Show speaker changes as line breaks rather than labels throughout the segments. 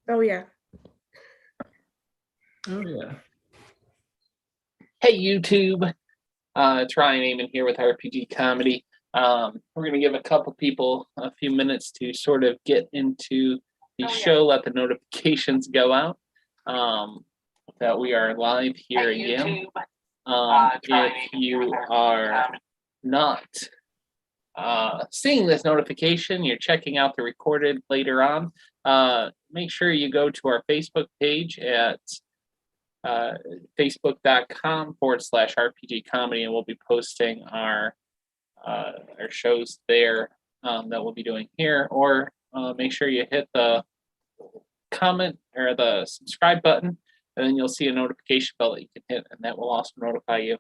Oh, yeah.
Oh, yeah. Hey, YouTube. It's Ryan Eamon here with RPG Comedy. We're going to give a couple people a few minutes to sort of get into the show, let the notifications go out that we are live here again. If you are not seeing this notification, you're checking out the recorded later on, make sure you go to our Facebook page at facebook.com/RPG comedy, and we'll be posting our shows there that we'll be doing here. Or make sure you hit the comment or the subscribe button, and then you'll see a notification bell that you can hit, and that will also notify you.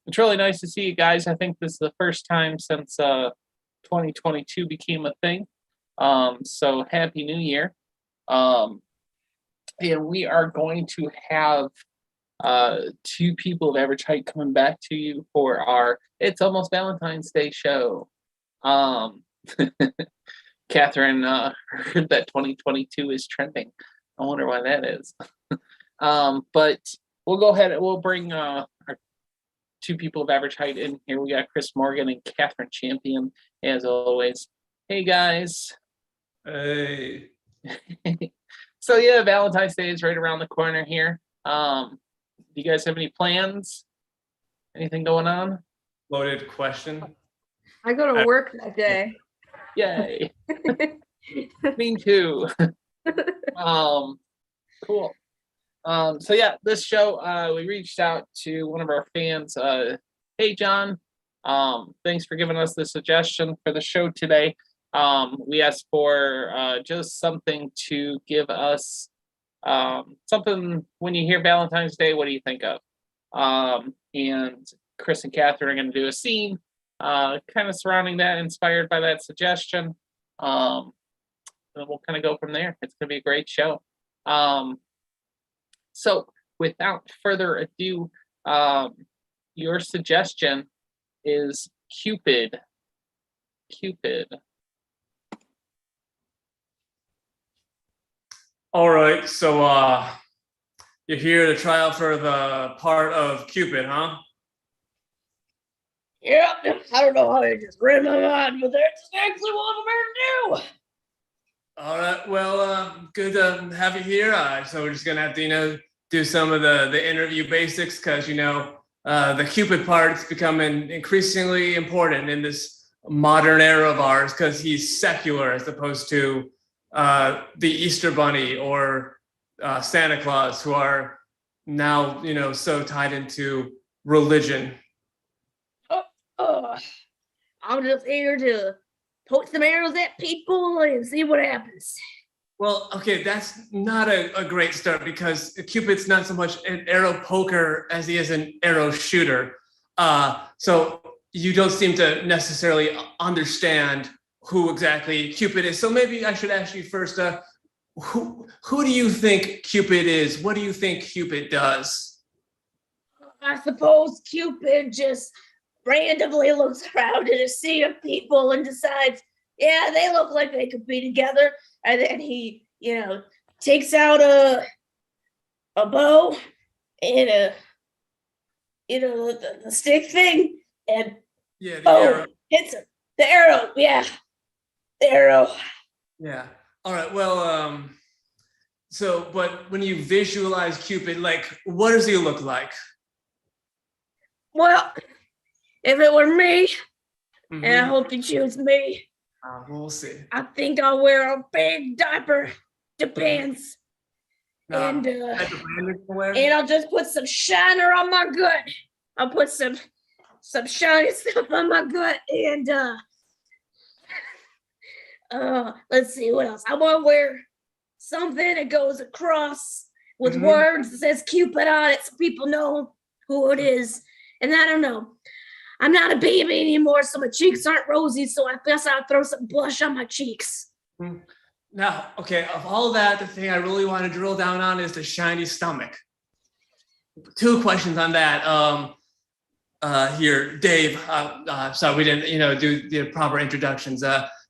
It's really nice to see you guys. I think this is the first time since 2022 became a thing. So Happy New Year. And we are going to have two people of average height coming back to you for our It's Almost Valentine's Day show. Catherine heard that 2022 is trending. I wonder why that is. But we'll go ahead and we'll bring our two people of average height in here. We got Chris Morgan and Catherine Champion, as always. Hey, guys.
Hey.
So yeah, Valentine's Day is right around the corner here. Do you guys have any plans? Anything going on?
Loaded question.
I go to work that day.
Yay. Me too. Cool. So yeah, this show, we reached out to one of our fans. Hey, John. Thanks for giving us the suggestion for the show today. We asked for just something to give us something when you hear Valentine's Day, what do you think of? And Chris and Catherine are going to do a scene kind of surrounding that, inspired by that suggestion. And we'll kind of go from there. It's going to be a great show. So without further ado, your suggestion is Cupid. Cupid.
All right, so you're here to try out for the part of Cupid, huh?
Yeah, I don't know how it just read my mind, but that's exactly what I'm here to do.
All right, well, good to have you here. So we're just gonna have to, do some of the interview basics because the Cupid part's becoming increasingly important in this modern era of ours because he's secular as opposed to the Easter Bunny or Santa Claus, who are now, so tied into religion.
I'm just here to poke some arrows at people and see what happens.
Well, okay, that's not a great start because Cupid's not so much an arrow poker as he is an arrow shooter. So you don't seem to necessarily understand who exactly Cupid is. So maybe I should ask you first, who do you think Cupid is? What do you think Cupid does?
I suppose Cupid just randomly looks around at a sea of people and decides, yeah, they look like they could be together. And then he, takes out a bow and the stick thing and
arrow.
Hits him. The arrow, yeah. The arrow.
Yeah. All right. Well, but when you visualize Cupid, what does he look like?
Well, if it were me, and I hope you choose me,
we'll see.
I think I'll wear a big diaper, the pants, and I'll just put some shiner on my gut. I'll put some shiny stuff on my gut, and let's see what else. I want to wear something that goes across with words that says Cupid on it, so people know who it is. And I don't know. I'm not a baby anymore, so my cheeks aren't rosy, so I guess I'll throw some blush on my cheeks.
Now, okay, of all that, the thing I really want to drill down on is the shiny stomach. Two questions on that. Here, Dave. Sorry, we didn't, do the proper introductions.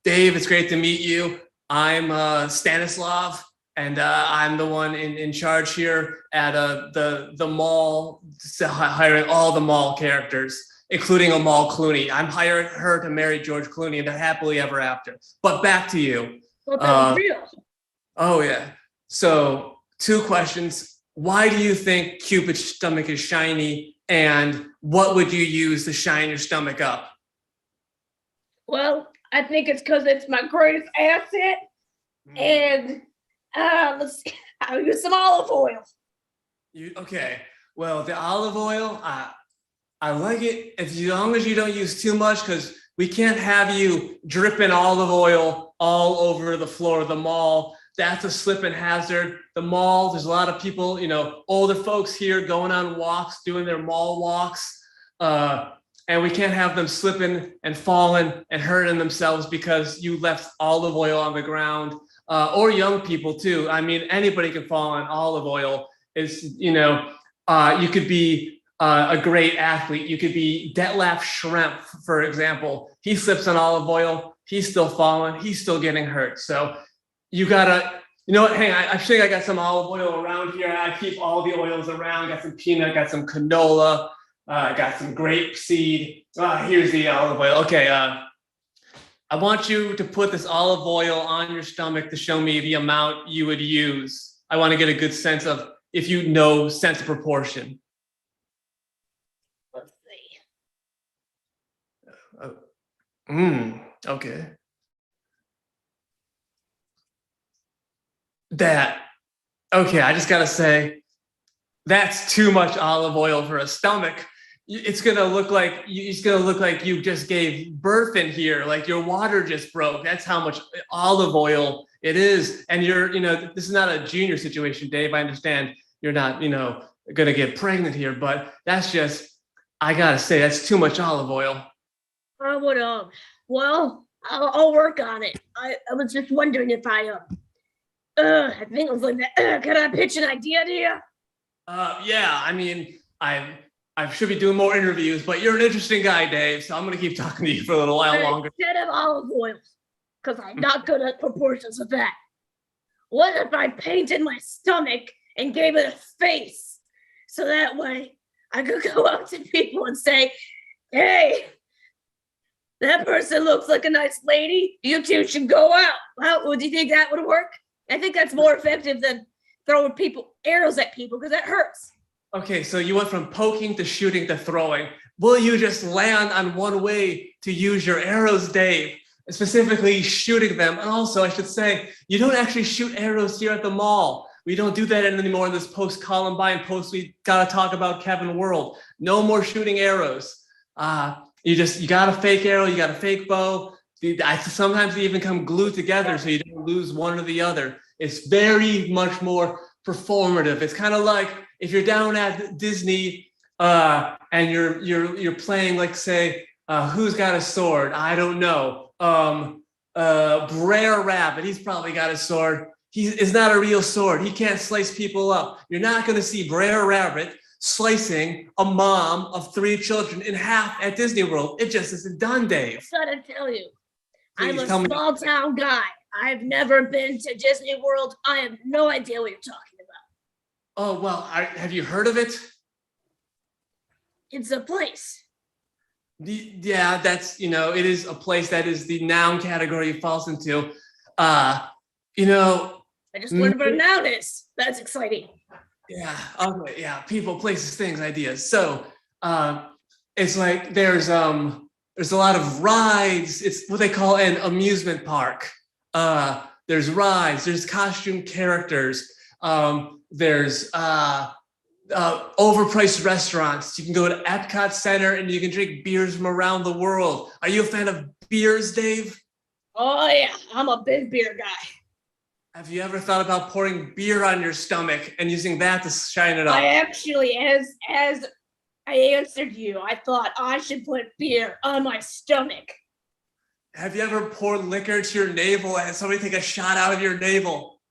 Dave, it's great to meet you. I'm Stanislav. and I'm the one in charge here at the mall, hiring all the mall characters, including Amal Clooney. I'm hiring her to marry George Clooney, and they're happily ever after. But back to you.
Well, that was real.
Oh yeah. So 2 questions. Why do you think Cupid's stomach is shiny? And what would you use to shine your stomach up?
Well, I think it's because it's my greatest asset. And let's see, I'll use some olive oil.
Okay. Well, the olive oil, I like it as long as you don't use too much, because we can't have you dripping olive oil all over the floor of the mall. That's a slip and hazard. The mall, there's a lot of people, older folks here going on walks, doing their mall walks. And we can't have them slipping and falling and hurting themselves because you left olive oil on the ground, or young people too. I mean, anybody can fall on olive oil. You could be a great athlete. You could be Detlef Schrempf, for example. He slips on olive oil. He's still falling. He's still getting hurt. So you gotta, what? Hey, I think I got some olive oil around here. I keep all the oils around. Got some peanut, got some canola, got some grape seed. Here's the olive oil. Okay, I want you to put this olive oil on your stomach to show me the amount you would use. I want to get a good sense of sense of proportion.
Let's see.
Okay. I just gotta say, that's too much olive oil for a stomach. It's gonna look like you just gave birth in here, like your water just broke. That's how much olive oil it is. And this is not a junior situation, Dave. I understand you're not, gonna get pregnant here, but that's just, I gotta say, that's too much olive oil.
I would, I'll work on it. I was just wondering if I think it was like that. Can I pitch an idea to you?
Yeah, I mean, I should be doing more interviews, but you're an interesting guy, Dave, so I'm going to keep talking to you for a little while longer.
Instead of olive oil, because I'm not good at proportions of that. What if I painted my stomach and gave it a face? So that way I could go up to people and say, hey, that person looks like a nice lady. You two should go out. Well, would you think that would work? I think that's more effective than throwing arrows at people, because that hurts.
Okay, so you went from poking to shooting to throwing. Will you just land on one way to use your arrows, Dave? Specifically shooting them. And also, I should say, you don't actually shoot arrows here at the mall. We don't do that anymore in this post-Columbine we gotta talk about Kevin world. No more shooting arrows. You got a fake arrow, you got a fake bow. Sometimes they even come glued together so you don't lose one or the other. It's very much more performative. It's kind of like if you're down at Disney and you're playing, like, say, who's got a sword? I don't know. Brer Rabbit, he's probably got a sword. It's not a real sword. He can't slice people up. You're not going to see Brer Rabbit slicing a mom of 3 children in half at Disney World. It just isn't done, Dave.
I gotta tell you,
Please
I'm a
tell me.
small town guy. I've never been to Disney World. I have no idea what you're talking about.
Oh, well, have you heard of it?
It's a place.
Yeah, that's, it is a place that is the noun category it falls into.
I just learned what a noun is. That's exciting.
Yeah, okay, yeah, people, places, things, ideas. So it's like there's a lot of rides. It's what they call an amusement park. There's rides, there's costume characters, there's overpriced restaurants. You can go to Epcot Center and you can drink beers from around the world. Are you a fan of beers, Dave?
Oh yeah, I'm a big beer guy.
Have you ever thought about pouring beer on your stomach and using that to shine it up?
I actually, as I answered you, I thought I should put beer on my stomach.
Have you ever poured liquor to your navel and somebody take a shot out of your navel?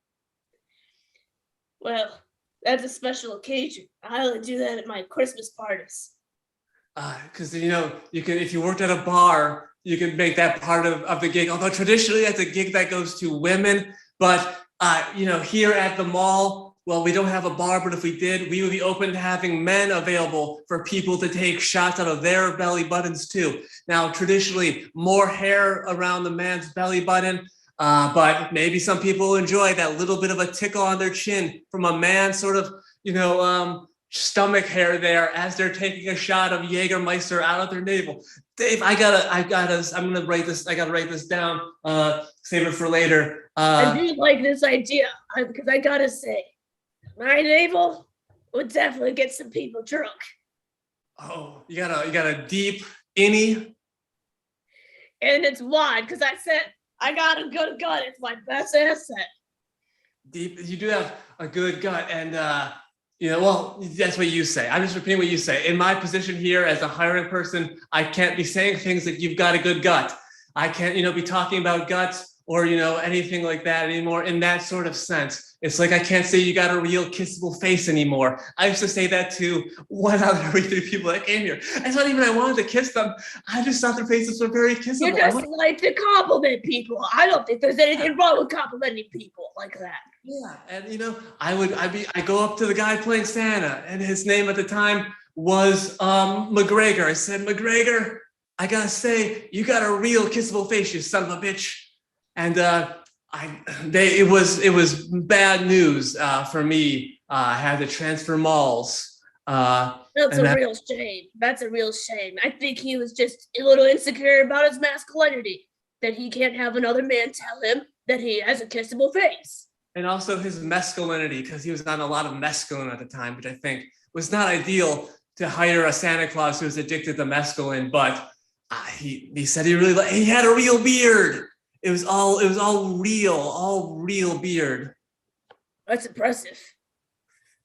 Well, that's a special occasion. I only do that at my Christmas parties.
Because you can, if you worked at a bar, you can make that part of the gig. Although traditionally that's a gig that goes to women, but here at the mall, well, we don't have a bar, but if we did, we would be open to having men available for people to take shots out of their belly buttons too. Now, traditionally, more hair around the man's belly button, but maybe some people enjoy that little bit of a tickle on their chin from a man sort of, stomach hair there as they're taking a shot of Jägermeister out of their navel. Dave, I'm gonna write this. I gotta write this down. Save it for later.
I do like this idea because I gotta say, my navel would definitely get some people drunk.
Oh, you got a deep innie.
And it's wide because I said I got a good gut. It's my best asset.
Deep. You do have a good gut, and well, that's what you say. I'm just repeating what you say. In my position here as a hiring person, I can't be saying things like you've got a good gut. I can't, be talking about guts or, anything like that anymore in that sort of sense. It's like I can't say you got a real kissable face anymore. I used to say that to 1 out of every 3 people that came here. It's not even I wanted to kiss them. I just thought their faces were very kissable.
You just like to compliment people. I don't think there's anything wrong with complimenting people like that.
Yeah, and I go up to the guy playing Santa, and his name at the time was McGregor. I said, McGregor, I gotta say, you got a real kissable face, you son of a bitch. And it was bad news for me. I had to transfer malls.
That's a real shame. That's a real shame. I think he was just a little insecure about his masculinity, that he can't have another man tell him that he has a kissable face.
And also his masculinity, because he was on a lot of mescaline at the time, which I think was not ideal to hire a Santa Claus who was addicted to mescaline. But he said he had a real beard. It was all real beard.
That's impressive.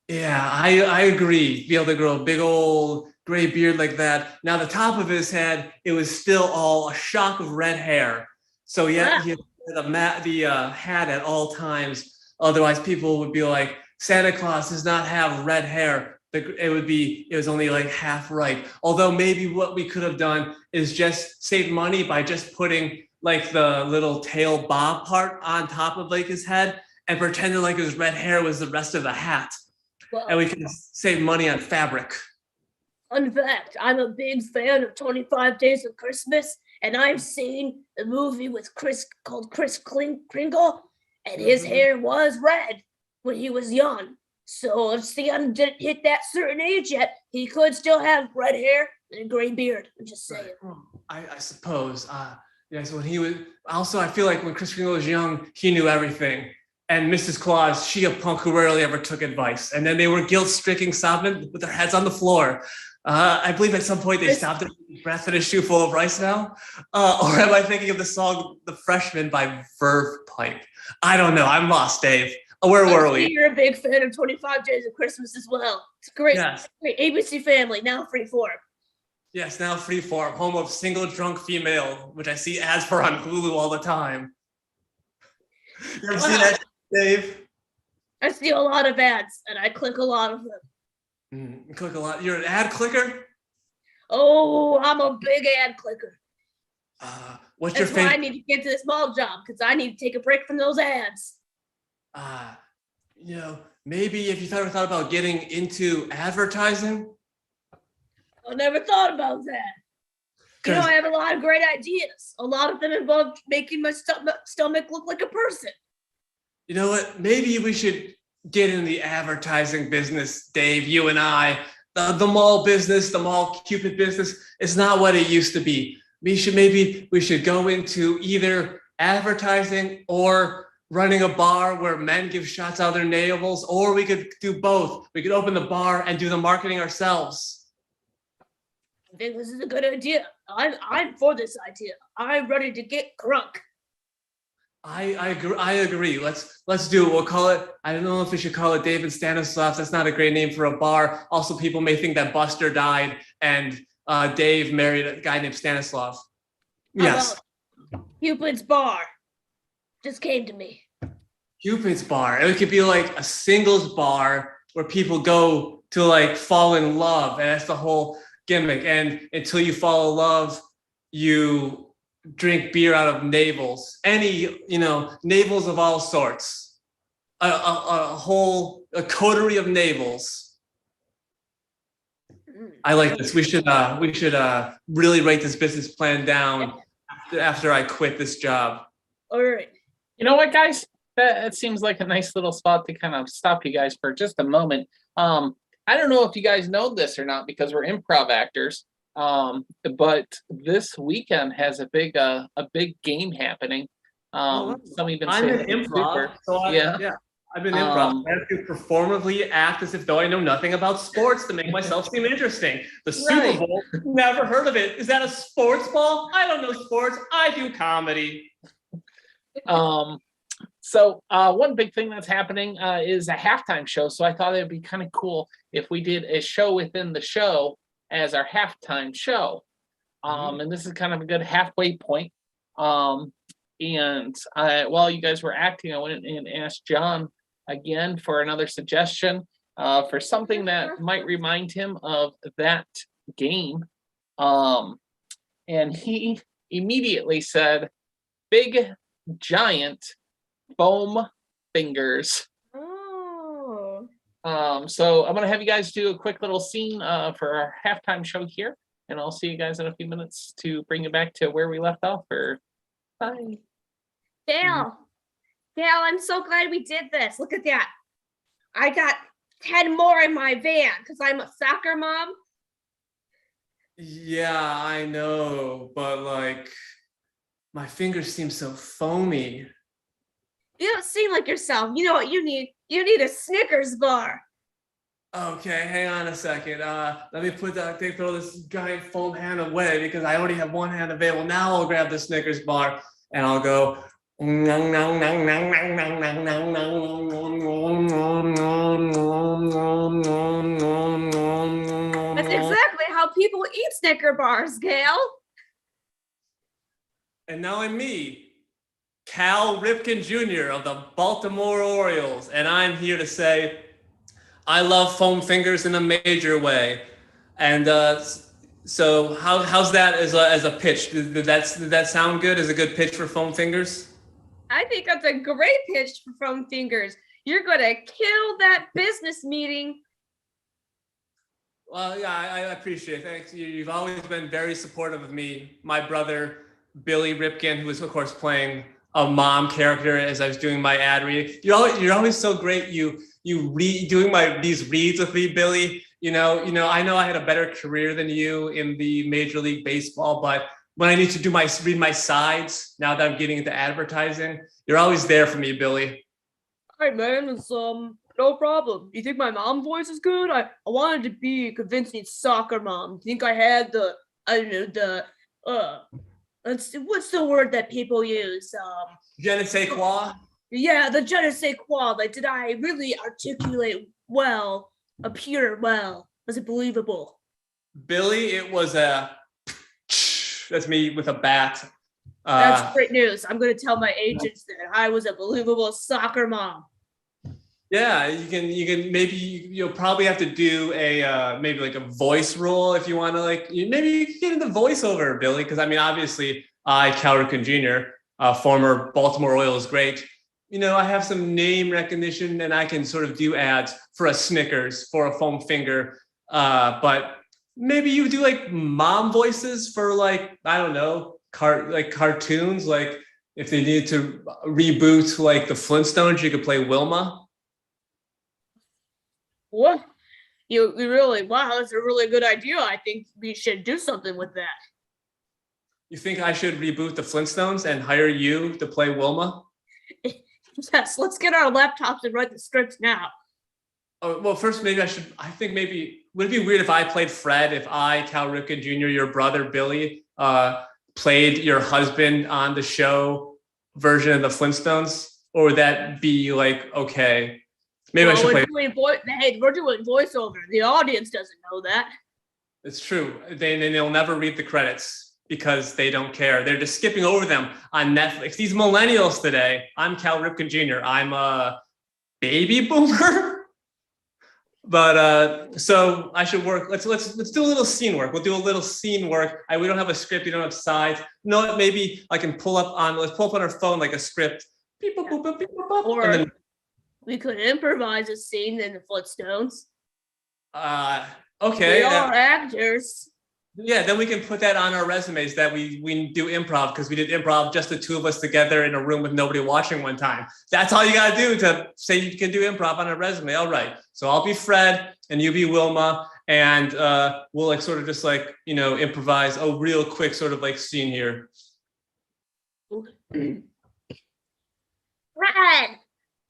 Yeah, I agree. Be able to grow a big old gray beard like that. Now the top of his head, it was still all a shock of red hair. So yeah, he had the hat at all times. Otherwise, people would be like, Santa Claus does not have red hair. It was only like half right. Although maybe what we could have done is just save money by just putting like the little tail bob part on top of like his head and pretending like his red hair was the rest of the hat. Well, and we can save money on fabric.
Fun fact, I'm a big fan of 25 Days of Christmas, and I've seen the movie with called Kris Kringle, and his hair was red when he was young. So if Stan didn't hit that certain age yet, he could still have red hair and a gray beard. I'm just saying.
Right. I suppose. Yes, when he was also, I feel like when Kris Kringle was young, he knew everything. And Mrs. Claus, she a punk who rarely ever took advice. And then they were guilt-stricken, sobbing with their heads on the floor. I believe at some point they stopped their breath in a shoe full of rice now. Or am I thinking of the song "The Freshman" by Verve Pipe? I don't know. I'm lost, Dave. Where were we?
You're a big fan of 25 Days of Christmas as well. It's great.
Yes.
Great. ABC Family, now Freeform.
Yes, now Freeform, home of Single Drunk Female, which I see ads for on Hulu all the time. You ever seen that, Dave?
I see a lot of ads, and I click a lot of them.
You click a lot. You're an ad clicker?
Oh, I'm a big ad clicker.
What's
That's
your favorite?
why I need to get to this mall job, because I need to take a break from those ads.
Maybe if you ever thought about getting into advertising.
I never thought about that. I have a lot of great ideas. A lot of them involve making my stomach look like a person.
You know what? Maybe we should get in the advertising business, Dave, you and I. The mall business, the mall Cupid business is not what it used to be. We should go into either advertising or running a bar where men give shots out of their navels, or we could do both. We could open the bar and do the marketing ourselves.
I think this is a good idea. I'm for this idea. I'm ready to get crunk.
I agree. Let's do it. We'll call it. I don't know if we should call it Dave and Stanislav's. That's not a great name for a bar. Also, people may think that Buster died and Dave married a guy named Stanislav. Yes.
Cupid's Bar just came to me.
Cupid's Bar. It could be like a singles bar where people go to like fall in love, and that's the whole gimmick. And until you fall in love, you drink beer out of navels. Navels of all sorts. a coterie of navels. I like this. We should really write this business plan down after I quit this job.
All right.
You know what, guys? That seems like a nice little spot to kind of stop you guys for just a moment. I don't know if you guys know this or not because we're improv actors. But this weekend has a big game happening. Some even
I'm
say
in improv, so
yeah.
I've been improv. I have to performatively act as if though I know nothing about sports to make myself seem interesting. The Super Bowl, never heard of it. Is that a sports ball? I don't know sports. I do comedy.
So one big thing that's happening is a halftime show. So I thought it'd be kind of cool if we did a show within the show as our halftime show. And this is kind of a good halfway point. While you guys were acting, I went and asked John again for another suggestion for something that might remind him of that game. And he immediately said, big, giant foam fingers.
Oh.
So I'm going to have you guys do a quick little scene for our halftime show here. And I'll see you guys in a few minutes to bring you back to where we left off. Bye.
Dale, I'm so glad we did this. Look at that. I got 10 more in my van because I'm a soccer mom.
Yeah, I know, but like my fingers seem so foamy.
You don't seem like yourself. You know what you need? You need a Snickers bar.
Okay, hang on a second. Let me throw this giant foam hand away because I already have one hand available. Now I'll grab the Snickers bar and I'll go. That's
exactly how people eat Snicker bars, Gail.
And now I'm me, Cal Ripken Jr. of the Baltimore Orioles, and I'm here to say I love foam fingers in a major way. And so how's that as a pitch? Did that sound good as a good pitch for foam fingers?
I think that's a great pitch for foam fingers. You're gonna kill that business meeting.
Well, yeah, I appreciate it. Thanks. You've always been very supportive of me. My brother, Billy Ripken, who was, of course, playing a mom character as I was doing my ad read. You're always so great. You doing these reads with me, Billy. I know I had a better career than you in the Major League Baseball, but when I need to read my sides, now that I'm getting into advertising, you're always there for me, Billy.
Hey man, it's no problem. You think my mom voice is good? I wanted to be a convincing soccer mom. You think I had what's the word that people use?
Je ne sais quoi?
Yeah, the je ne sais quoi. Like, did I really articulate well, appear well? Was it believable?
Billy, it was that's me with a bat.
That's great news. I'm going to tell my agents that I was a believable soccer mom.
Yeah, you can maybe you'll probably have to do a maybe like a voice role if you want to maybe you can get into voiceover, Billy, because I mean obviously Cal Ripken Jr., former Baltimore Orioles great. I have some name recognition and I can sort of do ads for a Snickers, for a foam finger, but maybe you do like mom voices for I don't know, cartoons. Like if they need to reboot like the Flintstones, you could play Wilma.
What? You really, wow, that's a really good idea. I think we should do something with that.
You think I should reboot the Flintstones and hire you to play Wilma?
Yes, let's get our laptops and write the scripts now.
Oh, well, first, maybe would it be weird if I played Fred, if I, Cal Ripken Jr., your brother, Billy, played your husband on the show version of the Flintstones? Or would that be okay? Maybe I should play.
We're doing voiceover. The audience doesn't know that.
It's true. They'll never read the credits because they don't care. They're just skipping over them on Netflix. These millennials today. I'm Cal Ripken Jr. I'm a baby boomer. But so I should work. Let's do a little scene work. We'll do a little scene work. We don't have a script. You don't have sides. No, maybe I can let's pull up on our phone like a script. Beep, boop, boop, boop, beep, boop, boop,
Or
and then
We could improvise a scene in the Flintstones.
Okay.
We are actors.
Yeah, then we can put that on our resumes that we do improv, because we did improv just the two of us together in a room with nobody watching one time. That's all you gotta do to say you can do improv on a resume. All right. So I'll be Fred and you be Wilma, and we'll like sort of just like, improvise a real quick sort of like scene here.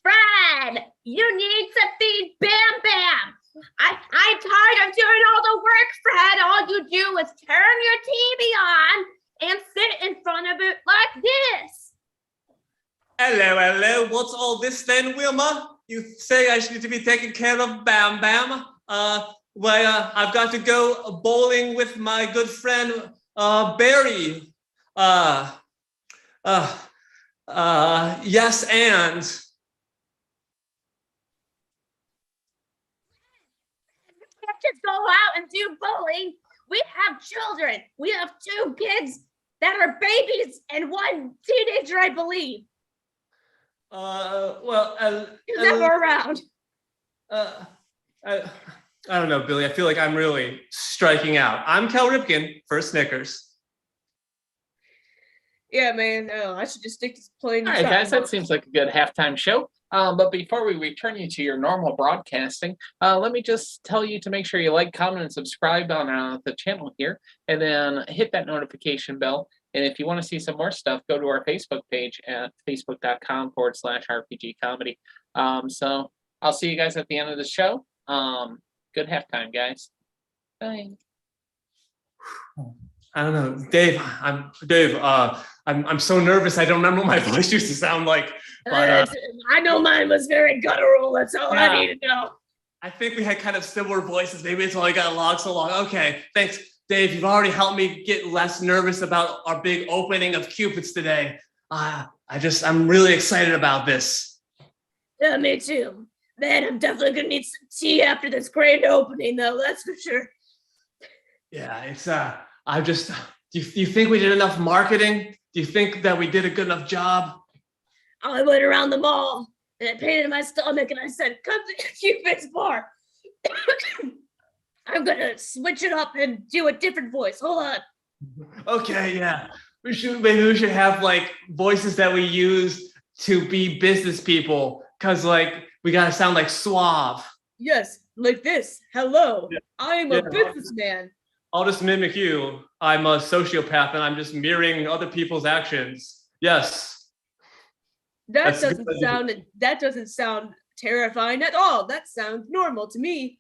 Fred, you need to feed Bam Bam. I'm tired of doing all the work, Fred. All you do is turn your TV on and sit in front of it like this.
Hello. What's all this then, Wilma? You say I need to be taking care of Bam Bam? I've got to go bowling with my good friend Barry. Yes, and
Just go out and do bowling. We have children. We have 2 kids that are babies and 1 teenager, I believe. He's never around.
I don't know, Billy. I feel like I'm really striking out. I'm Cal Ripken for Snickers.
Yeah, man. No, I should just stick to playing.
All right, guys, that seems like a good halftime show. But before we return you to your normal broadcasting, let me just tell you to make sure you like, comment, and subscribe on the channel here, and then hit that notification bell. And if you want to see some more stuff, go to our Facebook page at facebook.com/RPG comedy. So I'll see you guys at the end of the show. Good halftime, guys. Bye.
I don't know, Dave. I'm so nervous. I don't remember what my voice used to sound like. But
I know mine was very guttural. That's all I need to know.
I think we had kind of similar voices. Maybe it's why I got along so long. Okay, thanks, Dave. You've already helped me get less nervous about our big opening of Cupid's today. I'm really excited about this.
Yeah, me too. Man, I'm definitely gonna need some tea after this grand opening, though. That's for sure.
Yeah, it's Do you think we did enough marketing? Do you think that we did a good enough job?
I went around the mall and I painted my stomach and I said, "Come to Cupid's bar." I'm gonna switch it up and do a different voice. Hold on.
Okay, yeah. Maybe we should have like voices that we use to be business people, because like we gotta sound like suave.
Yes, like this. Hello,
Yeah.
I'm a businessman.
I'll just mimic you. I'm a sociopath and I'm just mirroring other people's actions. Yes.
That doesn't sound terrifying at all. That sounds normal to me.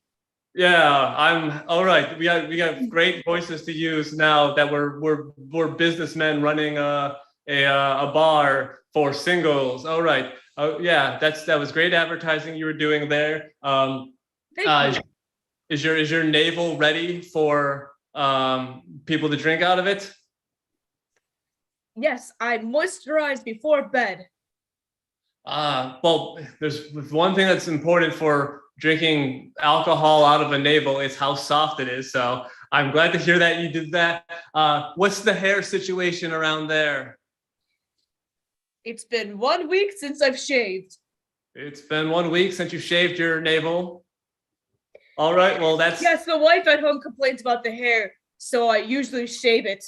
Yeah, I'm all right. We got great voices to use now that we're businessmen running a bar for singles. All right. Yeah, that was great advertising you were doing there.
Thank you.
Is your navel ready for people to drink out of it?
Yes, I moisturize before bed.
Well, there's one thing that's important for drinking alcohol out of a navel is how soft it is. So I'm glad to hear that you did that. What's the hair situation around there?
It's been 1 week since I've shaved.
It's been 1 week since you shaved your navel. All right, well, that's...
Yes, the wife at home complains about the hair, so I usually shave it.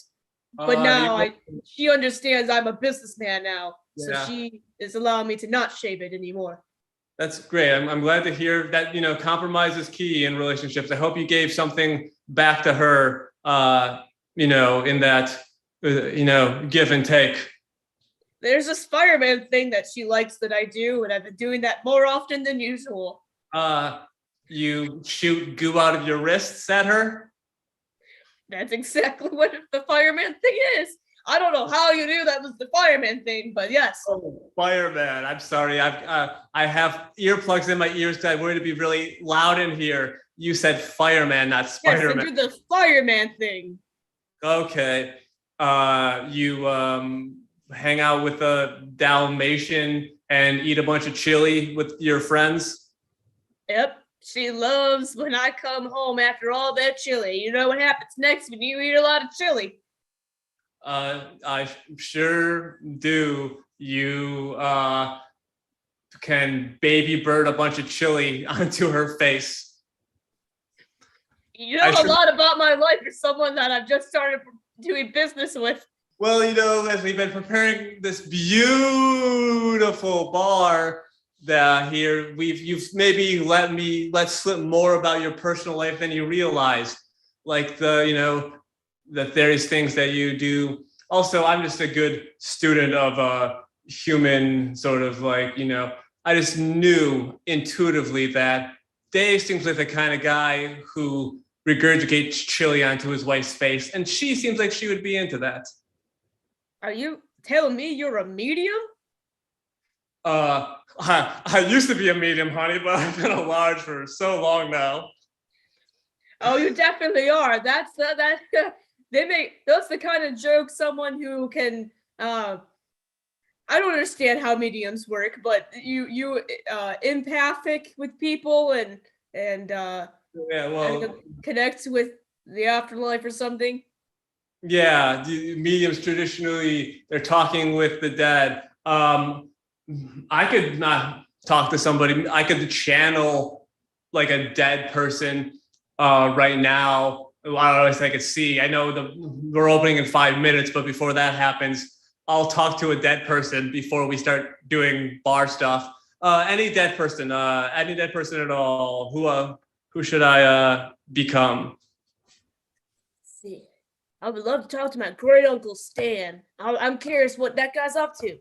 But now she understands I'm a businessman now, so she is allowing me to not shave it anymore.
That's great. I'm glad to hear that, compromise is key in relationships. I hope you gave something back to her, in that, give and take.
There's this fireman thing that she likes that I do, and I've been doing that more often than usual.
You shoot goo out of your wrists at her?
That's exactly what the fireman thing is. I don't know how you knew that was the fireman thing, but yes.
Oh, fireman. I'm sorry. I have earplugs in my ears because I wanted to be really loud in here. You said fireman, not Spider-Man.
Yes, I do the fireman thing.
Okay. You hang out with a Dalmatian and eat a bunch of chili with your friends?
Yep. She loves when I come home after all that chili. You know what happens next when you eat a lot of chili?
I sure do. You can baby bird a bunch of chili onto her face.
You know a lot about my life. You're someone that I've just started doing business with.
Well, as we've been preparing this beautiful bar here, you've maybe let slip more about your personal life than you realized. Like the various things that you do. Also, I'm just a good student of human sort of I just knew intuitively that Dave seems like the kind of guy who regurgitates chili onto his wife's face, and she seems like she would be into that.
Are you telling me you're a medium?
I used to be a medium, honey, but I've been a large for so long now.
Oh, you definitely are. That's the kind of joke someone who can I don't understand how mediums work, but you empathic with people and connect with the afterlife or something.
Yeah, mediums traditionally they're talking with the dead. I could not talk to somebody. I could channel like a dead person right now. I don't know if I could see. I know we're opening in 5 minutes, but before that happens, I'll talk to a dead person before we start doing bar stuff. Any dead person at all. Who should I become?
Let's see, I would love to talk to my great uncle Stan. I'm curious what that guy's up to.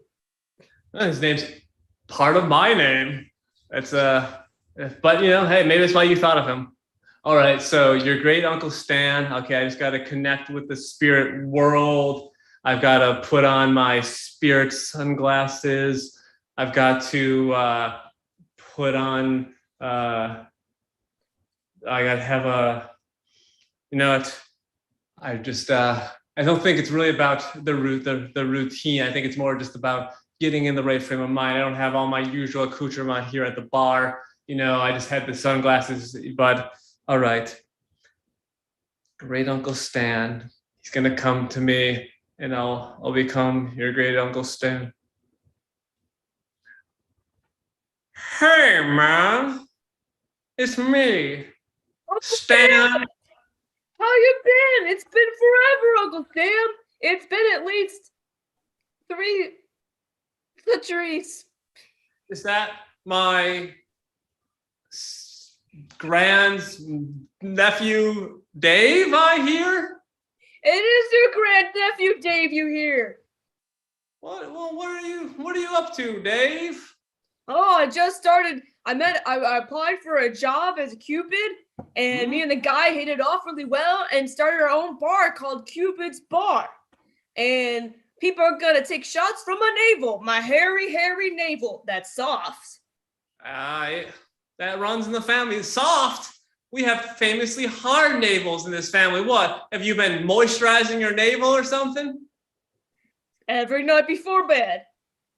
His name's part of my name. It's but hey, maybe that's why you thought of him. All right, so your great uncle Stan. Okay, I just got to connect with the spirit world. I've got to put on my spirit sunglasses. I've got to put on. I got to have a. I just. I don't think it's really about the routine. I think it's more just about getting in the right frame of mind. I don't have all my usual accoutrement here at the bar. I just had the sunglasses, but all right. Great Uncle Stan. He's gonna come to me and I'll become your great Uncle Stan. Hey man, it's me, Stan.
How you been? It's been forever, Uncle Stan. It's been at least 3 centuries.
Is that my grandnephew Dave I hear?
It is your grandnephew Dave you hear.
What are you up to, Dave?
Oh, I just started. I applied for a job as a Cupid, and me and the guy hit it off really well and started our own bar called Cupid's Bar. And people are gonna take shots from my navel, my hairy navel that's soft.
That runs in the family. Soft. We have famously hard navels in this family. What? Have you been moisturizing your navel or something?
Every night before bed.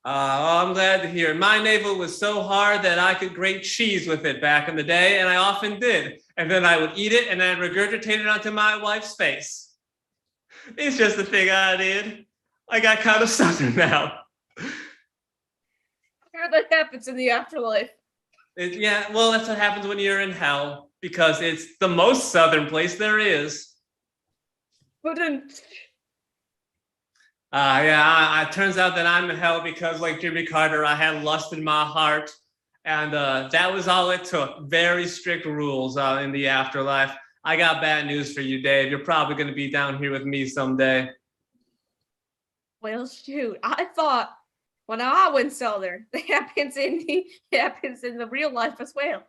I'm glad to hear. My navel was so hard that I could grate cheese with it back in the day, and I often did. And then I would eat it and then regurgitate it onto my wife's face. It's just a thing I did. I got kind of southern now.
I hear that happens in the afterlife.
Well, that's what happens when you're in hell, because it's the most southern place there is.
But then...
it turns out that I'm in hell because, like Jimmy Carter, I had lust in my heart. And that was all it took. Very strict rules in the afterlife. I got bad news for you, Dave. You're probably going to be down here with me someday.
Well, shoot. I thought when I went southern, it happens in the real life as well.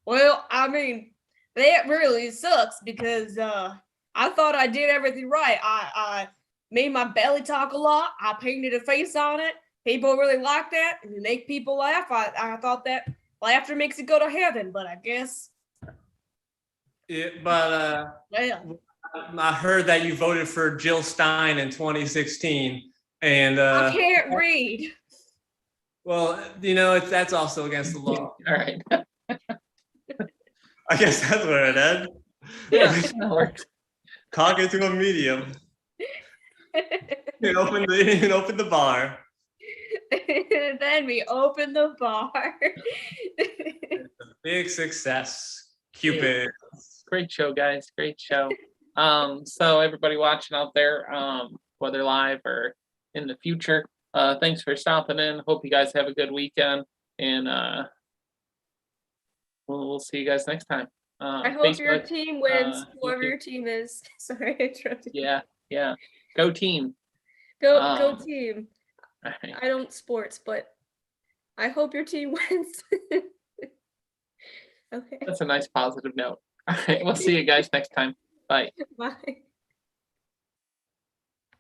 Well, I mean, that really sucks because I thought I did everything right. I made my belly talk a lot. I painted a face on it. People really like that and make people laugh. I thought that laughter makes it go to heaven, but I guess.
Well, I heard that you voted for Jill Stein in 2016, and
I can't read.
Well, that's also against the law.
All right.
I guess that's where it ends.
Yeah, that works.
Cock into a medium. You open the bar.
Then we open the bar.
Big success, Cupid.
Great show, guys. Great show. So everybody watching out there, whether live or in the future, thanks for stopping in. Hope you guys have a good weekend, and we'll see you guys next time.
I hope your
Facebook,
team wins, whoever
YouTube.
your team is. Sorry, I interrupted you.
Yeah. Go team.
Go team.
All right.
I don't sports, but I hope your team wins. Okay,
That's a nice positive note. All right, we'll see you guys next time. Bye.
bye.